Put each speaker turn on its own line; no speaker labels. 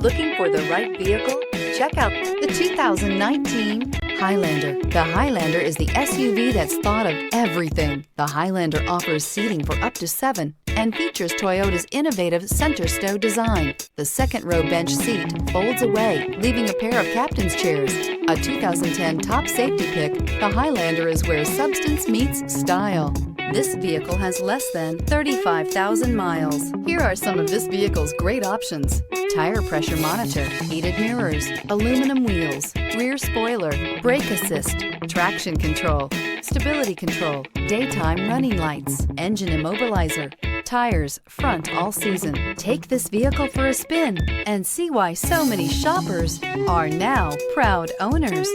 Looking for the right vehicle? Check out the 2019 Highlander. The Highlander is the SUV that's thought of everything. The Highlander offers seating for up to 7 and features Toyota's innovative center stow design. The second row bench seat folds away, leaving a pair of captain's chairs. A 2010 top safety pick, the Highlander is where substance meets style. This vehicle has less than 35,000 miles. Here are some of this vehicle's great options: tire pressure monitor, heated mirrors, aluminum wheels, rear spoiler, brake assist, traction control, stability control, daytime running lights, engine immobilizer, tires front all season. Take this vehicle for a spin and see why so many shoppers are now proud owners.